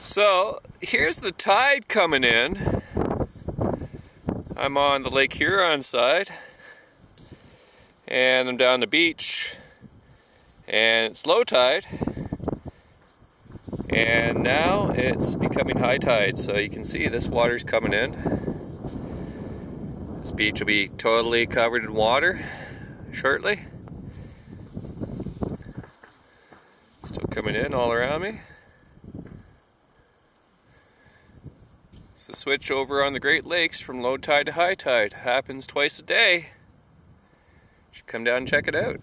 So here's the tide coming in. I'm on the Lake Huron side and I'm down the beach and it's low tide and now it's becoming high tide, so you can see this water's coming in. This beach will be totally covered in water shortly. Still coming in all around me. It's the switch over on the Great Lakes from low tide to high tide. Happens twice a day. You should come down and check it out.